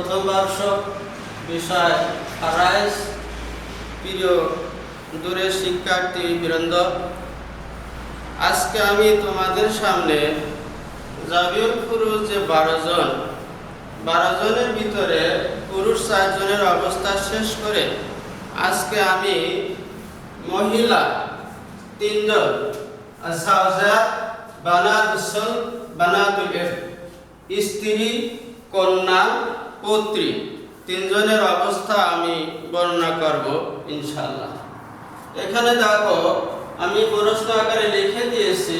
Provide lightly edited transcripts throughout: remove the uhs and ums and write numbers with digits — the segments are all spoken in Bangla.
প্রথম বর্ষ, বিষয় ফারাইজ। প্রিয় দূরের শিক্ষার্থী বৃন্দ, আজকে আমি তোমাদের সামনে জাবিউল ফুরুজ যে 12 জনের ভিতরে পুরুষ 4 জনের অবস্থা শেষ করে আজকে আমি মহিলা 3 জন আযওজাত, বানাতুল বানাতুল স্ত্রী, কন্যা, পৌত্রী 3 জনের অবস্থা আমি বর্ণনা করব ইনশাআল্লাহ। এখানে দেখো আমি প্রশ্ন আকারে লিখে দিয়েছি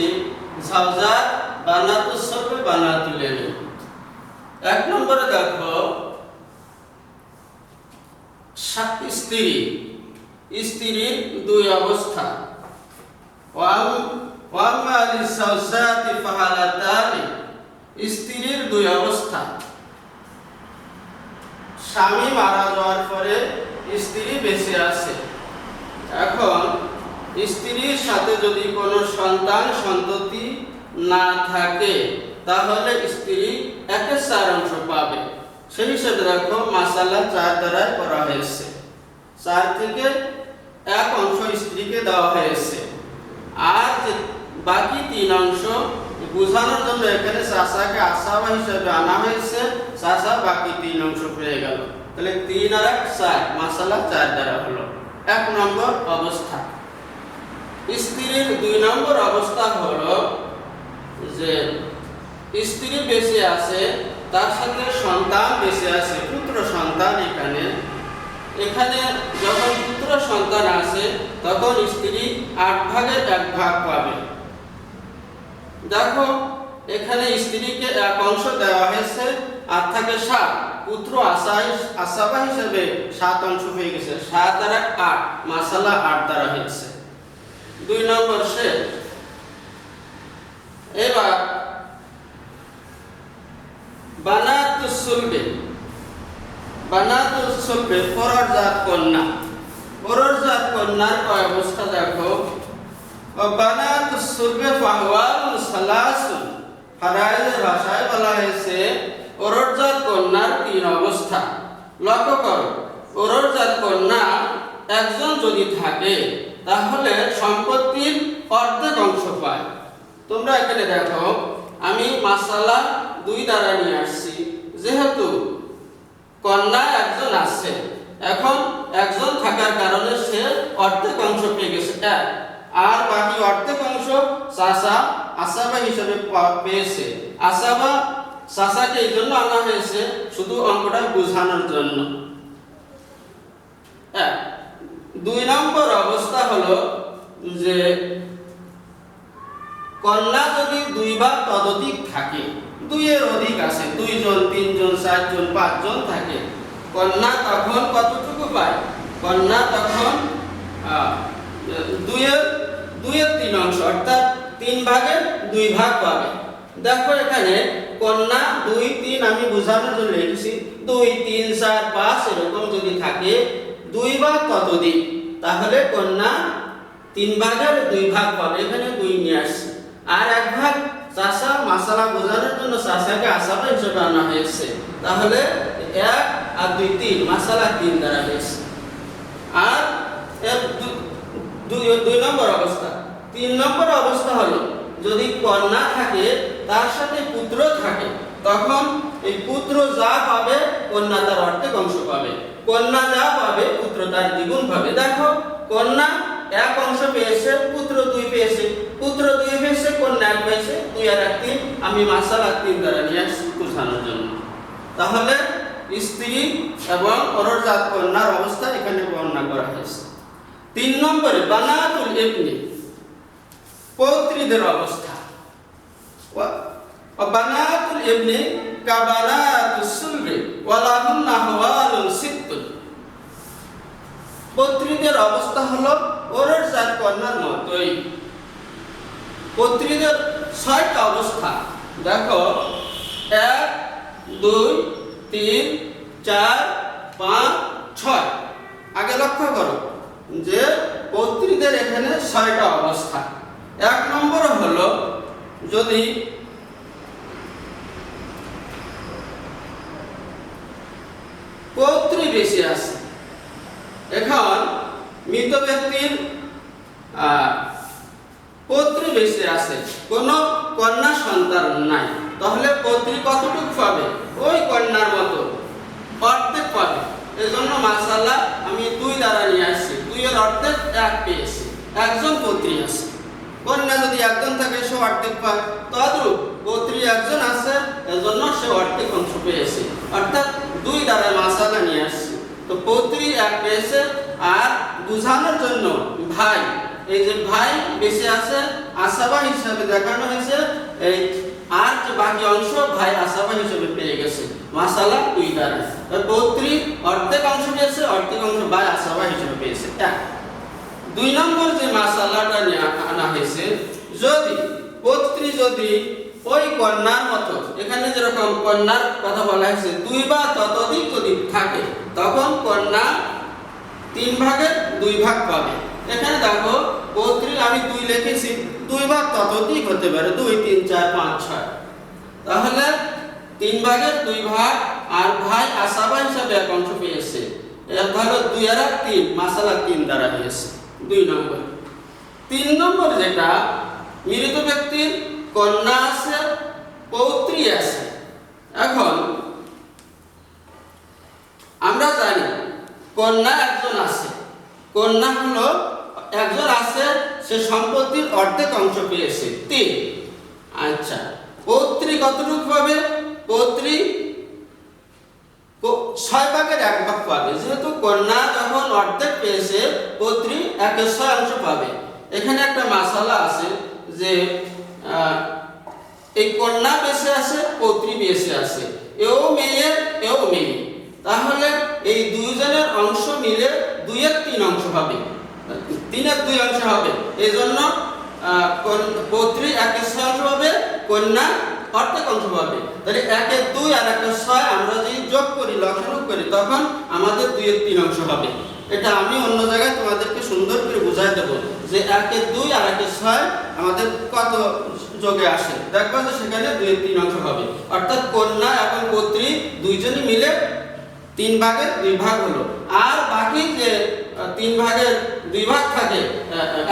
জাওজাত, বানাতুল বানাতুল। 1 নম্বরে দেখো স্ত্রীর 2 অবস্থা। স্ত্রীর 2 অবস্থা। স্বামী মারা যাওয়ার পরে স্ত্রী বেঁচে আছে। এখন স্ত্রীর সাথে যদি কোনো সন্ততি না থাকে তাহলে স্ত্রী 1/4 অংশ পাবে। সেই হিসেবে দেখো মাসালা 4 দ্বারা করা হয়েছে। 4 থেকে 1 অংশ স্ত্রীকে দেওয়া হয়েছে। আর বাকি 3 অংশ বোঝানোর জন্য এখানে চাচাকে আসাবা হিসেবে আনা হয়েছে। চাচা বাকি 3 অংশ পেয়ে গেল। তাহলে 3 আর 1 4, মাসালা 4 দ্বারা হলো 1 নম্বর অবস্থা। স্ত্রীর 2 নম্বর অবস্থা হলো যে স্ত্রী বেঁচে আছে, তার সাথে সন্তান বেঁচে আছে, পুত্র সন্তান। এখানে যখন পুত্র সন্তান আছে তখন স্ত্রী 8 ভাগের 1 ভাগ পাবে। দেখো এখানে স্ত্রীকে 1 অংশ দেওয়া হয়েছে, আর থাকে 7। পুত্র আসাবা হিসেবে 7 অংশ হয়ে গেছে। 7 আর 8, মাসালা 8 দ্বারা হয়েছে। 2 নম্বর শেষ। এবার বানাতুল সুলবে পরজাত কন্যা। পরজাত কন্যার কয় অবস্থা দেখো। বানাতুল সুলবে ফাহওয়ালুন সালাসুন। ফারাইজের ভাষায় বলা হয়েছে পরজাত কন্যার 3 অবস্থা। লক্ষ্য করো, পরজাত কন্যা একজন যদি থাকে তাহলে সম্পত্তির অর্ধেক অংশ পায়। তোমরা এখানে দেখো আমি মাসালা 2 দ্বারা নিয়ে আসছি। যেহেতু কন্যা একজন আছে, এখন একজন থাকার কারণে সে অর্ধেক অংশ পেয়ে গেছে, আর বাকি অর্ধেক অংশ চাচা আসাবা হিসেবে পেয়েছে। আসাবা চাচাকে এই জন্য আনা হয়েছে শুধু অঙ্কটা বোঝানোর জন্য। 2 নম্বর অবস্থা হলো যে কন্যা যদি 2 বা ততোধিক থাকে, 2 এর অধিক আছে, 2 জন, 3 জন, 4 জন, 5 জন থাকে, কন্যা তখন কতটুকু পায়? কন্যা তখন 2 এর 3 অংশ, অর্থাৎ 3 ভাগের 2 ভাগ পাবে। দেখো এখানে কন্যা 2, 3 আমি বোঝানোর জন্য লিখছি। 2, 3, 4, 5 এরকম যদি থাকে 2 বা ততোধিক, তাহলে কন্যা 3 ভাগের 2 ভাগ পাবে। এখানে 2 নিয়ে আসছে। আর 1 ভাগ চাচা, মাসালা বোঝানোর জন্য চাচাকে আসাবা হিসেবে আনা হয়েছে। তাহলে 1 আর 2, 3, মাসালা 3 দ্বারা হয়েছে। আর 2 নম্বর অবস্থা। 3 নম্বর অবস্থা হলো যদি কন্যা থাকে তার সাথে পুত্র থাকে, তখন এই পুত্র যা পাবে কন্যা তার অর্ধেক অংশ পাবে। কন্যা যা পাবে পুত্র তার দ্বিগুণ পাবে। দেখো কন্যা 1 অংশ পেয়েছে, পুত্র 2 পেয়েছে। পুত্র 2 পেয়েছে, কন্যা 1 পেয়েছে। 2 আর 1 3, আমি মাসালা 3 দ্বারা নিয়ে আসছি বোঝানোর জন্য। তাহলে স্ত্রী এবং পরজাত কন্যার অবস্থা এখানে বর্ণনা করা হয়েছে। 3 নম্বরে বানাতুল ইবনি, পৌত্রীদের অবস্থা। বানাতুল ইবনি কা বানাতুস সুলবি ওয়া লাহুন্না আহওয়ালুন সিত্তুন। পৌত্রীদের অবস্থা হলো পরজাত কন্যার মতোই। পৌত্রীদের 6টা অবস্থা। দেখো 1, 2, 3, 4, 5, 6। আগে লক্ষ্য করো যে পৌত্রীদের এখানে 6টা অবস্থা। 1 নম্বর হলো যদি বেশি আছে। এখন মৃত ব্যক্তির পৌত্রী বেশি আছে, কোনো কন্যা সন্তান নাই, তাহলে পৌত্রী কতটুকু পাবে? ওই কন্যার মতো অর্ধেক পাবে। এজন্য মাশাআল্লাহ আমি 2 দ্বারা নিয়ে আসছি, 2 এর অর্ধেক 1 পেয়েছি। একজন পৌত্রী আছে, কন্যা যদি একজন থাকে সে অর্ধেক পায়, তদ্রূপ পৌত্রী একজন আছে, এজন্য সে অর্ধেক অংশ পেয়েছে। অর্থাৎ 2 দ্বারা মাশাআল্লাহ নিয়ে আসছি। তো পৌত্রী 1 পেয়েছে। আর বুঝানোর জন্য ভাই, এই যে ভাই বেশি আছে আসাবা হিসাবে দেখানো হয়েছে, এই আর যে বাকি অংশ ভাই আসাবা হিসাবে পেয়ে গেছে মাশাআল্লাহ 2 দ্বারা। পৌত্রী অর্ধেক অংশ পেয়েছে, অর্ধেক অংশ ভাই আসাবা হিসাবে পেয়েছে। 2 নম্বর যে মাশাআল্লাহটা নিয়ে আনা হয়েছে, যদি পৌত্রী যদি ওই কন্যার মতো, এখানে যেরকম কন্যার কথা বলা হয়েছে 2 বা ততোধিক যদি থাকে, তখন কন্যা 3 ভাগের 2 ভাগ পাবে। এখানে দেখো পৌত্রী আমি 2 লিখেছি, 2 ভাগ ততোধিক হতে পারে, 2 3 4 5 6, তাহলে 3 ভাগের 2 ভাগ। আর ভাই আসাবা হিসাবে 1 অংশ পেয়েছে, এর হলো 2 আর 3 মাশাআল্লাহ 3 দ্বারা হয়েছে 2 নম্বর। 3 নম্বর যেটা, মৃত ব্যক্তির কন্যা আছে, পৌত্রী আছে। এখন আমরা জানি কন্যা একজন আছে, কন্যা হলো একজন আছে, সে সম্পত্তির অর্ধেক অংশ পেয়েছে 3। আচ্ছা, পৌত্রী কতটুকু পাবে? পৌত্রী 6 ভাগের 1 ভাগ পাবে। যেহেতু কন্যা যখন অর্ধেক পেয়েছে, পৌত্রী 1/6 অংশ পাবে। এখানে একটা মাশাআল্লাহ আছে যে এই কন্যা বেশি আছে, পৌত্রী বেশি আছে, এও মেয়ে এও মেয়ে, তাহলে এই 2 জনের অংশ মিলে 2 এর 3 অংশ হবে, 3 এর 2 অংশ হবে। এজন্য পৌত্রী 1/6 অংশ পাবে, কন্যা অর্ধেক অংশ পাবে। তাহলে 1 এর 2 আর 1 এর 6 আমরা যদি যোগ করি, লসাগু করি, তখন আমাদের 2 এর 3 অংশ হবে। এটা আমি অন্য জায়গায় তোমাদেরকে সুন্দর করে বুঝাই দেব যে 1 এর 2 আর 1 এর 6 আমাদের কত যোগে আসে। দেখবা যে সেখানে 2 এর 3 অংশ হবে। অর্থাৎ কন্যা এবং পৌত্রী দুইজনই মিলে 3 ভাগের 2 ভাগ হলো। আর বাকি যে 3 ভাগের 2 ভাগ থাকে,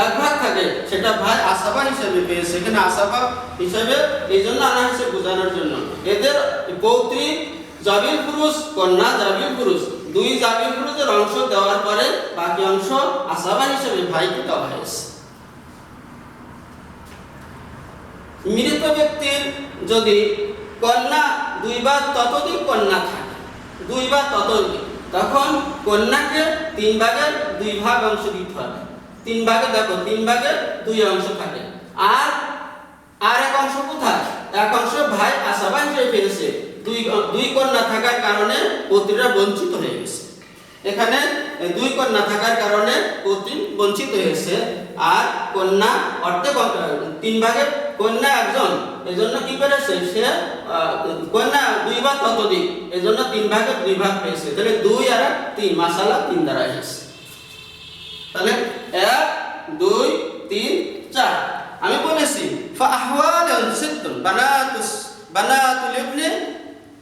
1 ভাগ থাকে, সেটা ভাই আসাবা হিসেবে পেয়েছে। সেখানে আসাবা হিসেবে এই জন্য আনা হয়েছে বোঝানোর জন্য। এদের পৌত্রী জাবিল পুরুষ, কন্যা জাবিল পুরুষ, 2 জাবিল পুরুষের অংশ দেওয়ার পরে বাকি অংশ আসাবা হিসেবে ভাইকে দেওয়া হয়েছে। মৃত ব্যক্তির যদি কন্যা 2 বা ততোধিক কন্যা থাকে, 2 বা ততোধিক, তখন কন্যাকে 3 ভাগের 2 ভাগ অংশ দিতে হবে। 3 ভাগে দেখো 3 ভাগের 2 অংশ থাকে। আর 1 অংশ কোথায়? 1 অংশ ভাই আসাবা হিসেবে পেয়েছে। 2 কন্যা থাকার কারণে পৌত্রীরা বঞ্চিত হয়ে গেছে। এখানে 2 কন্যা থাকার কারণে পৌত্রী বঞ্চিত হয়েছে। আর কন্যা অর্ধেক 3 ভাগের কন্যা একজন, এজন্য কি করেছে সে কন্যা 2 বা ততোধিক, এজন্য 3 ভাগের 2 ভাগ পেয়েছে। তাহলে 2 আর 3 মাশাআল্লাহ 3 দ্বারা হয়েছে। তাহলে 1 2 3 4 আমি বলেছি ফাহওয়ালুন সিত্তুন, বানাতুল ইবনি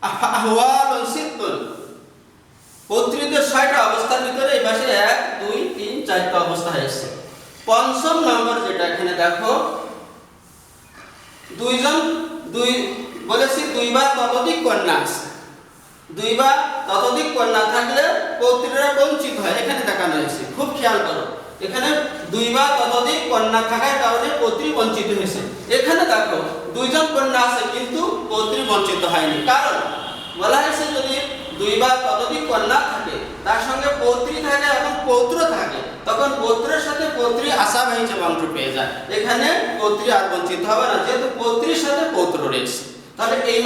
আহওয়ালুন সিত্তুন। পৌত্রীদের 6টা অবস্থার ভিতরে এই পাশে 1 2 3 4টা অবস্থা হয়েছে। 5ম নম্বর যেটা এখানে দেখো, 2 বলেছি 2 বা ততোধিক কন্যা আছে। 2 বা ততোধিক কন্যা থাকলে পৌত্রীরা বঞ্চিত হয়। এখানে দেখানো হয়েছে, খুব খেয়াল করো। এখানে 2 বা ততোধিক কন্যা থাকার কারণে পৌত্রী বঞ্চিত হয়েছে। এখানে দেখো 2 জন কন্যা আছে কিন্তু পৌত্রী বঞ্চিত হয়নি। কারণ বলা হয়েছে যদি 2 বা ততোধিক কন্যা থাকে, তার সঙ্গে পৌত্রী থাকে এবং পৌত্র থাকে, তখন পৌত্রের সাথে পৌত্রী আসাবা হিসেবে অংশ পেয়ে যায়। এখানে পৌত্রী আর বঞ্চিত হবে না, যেহেতু পৌত্রীর সাথে পৌত্র রয়েছে। তাহলে এই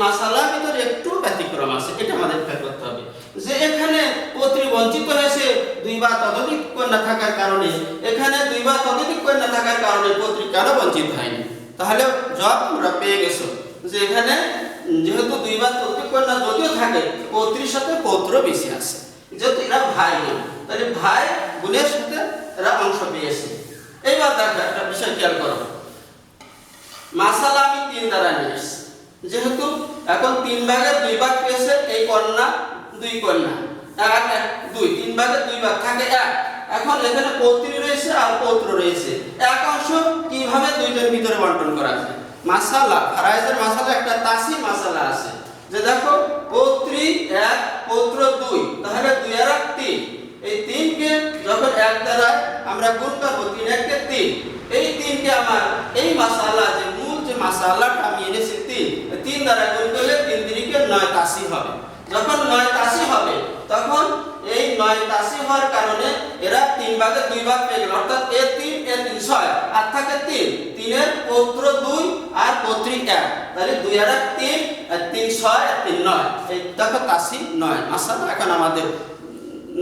মাসালার ভিতরে একটু ব্যতিক্রম আছে, এটা আমাদের খেয়াল করতে হবে যে এখানে পৌত্রী বঞ্চিত হয়েছে 2 বা ততোধিক কন্যা থাকার কারণে। এখানে 2 বা ততোধিক কন্যা থাকার কারণে পৌত্রী কেন বঞ্চিত হয়নি? তাহলে জবাব আমরা পেয়ে গেছো যে এখানে যেহেতু 2 বা ততোধিক কন্যা যদিও থাকে, পৌত্রীর সাথে পৌত্র বেশি আছে, যেহেতু এরা ভাই বোন, তাহলে ভাই বোনের সাথে এরা অংশ পেয়েছে। এইবার দেখো একটা বিষয় খেয়াল করো, মাসালা আমি 3 দ্বারা নিয়ে এসেছি। যেহেতু এখন 3 ভাগের 2 ভাগ পেয়েছে এই কন্যা, 2 কন্যা, এক এক দুই, 3 ভাগে 2 ভাগ থাকে 1। এখন এখানে পৌত্রী রয়েছে আর পৌত্র রয়েছে, এক অংশ কিভাবে দুইটার ভিতরে বন্টন করা যায়? মাসালা, ফারাইজের মাসালা একটা তাসি মাসালা আছে যে দেখো পৌত্রী 1 পৌত্র 2, তাহলে 2 আর 1 3। এই 3 কে যখন 1 দ্বারা আমরা গুণ করব, 3 1 কে 3, এই 3 কে আমার এই মাসালা যে মূল যে মাসালাটা আমি এনেছি 3 দ্বারা গুণ করলে 3 3 কে 9 তাসি হবে। যখন 9 তাসি হবে তখন এই 9 তাসি হওয়ার কারণে এরা 3 ভাগে 2 ভাগ পেয়ে গেল, অর্থাৎ এ 3 এ 3 6 আর থাকে 3, 3 এর পৌত্র 2 আর পৌত্রী 1, তাহলে 2 আর 1 3 আর 3 6 আর 3 9, এই দেখো তাসি 9 মাসালা এখন আমাদের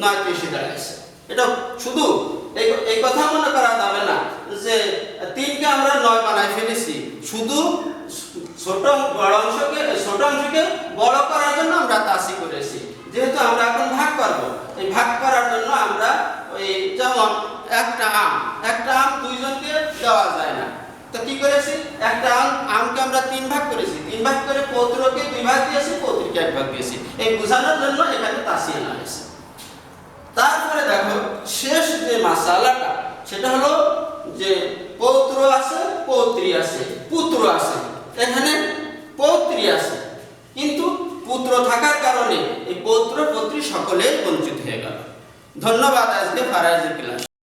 9 তে এসে দাঁড়াচ্ছে। এটা শুধু এই কথা মনে করা যাবে না যে 3 কে আমরা 9 বানাই ফেলেছি, শুধু ছোট অংশকে বড় করার জন্য আমরা তাসি করেছি। যেহেতু আমরা এখন ভাগ করব, এই ভাগ করার জন্য আমরা ওই যেমন একটা আম দুইজনকে দেওয়া যায় না, তো কি করেছি, একটা আমকে আমরা 3 ভাগ করেছি, 3 ভাগ করে পৌত্রকে 2 ভাগ দিয়েছি, পৌত্রীকে 1 ভাগ দিয়েছি। এই বোঝানোর জন্য এখানে তাসি আনা হয়েছে। তারপরে দেখো শেষ যে মাসালাটা সেটা হলো যে পৌত্র আছে, পৌত্রী আছে, পুত্র আছে। এখানে পৌত্রী আছে কিন্তু পুত্র থাকার কারণে এই পৌত্র পুত্রী সকলেই বঞ্চিত হয়ে গেল। ধন্যবাদ আজকে ফারাইজের ক্লাস।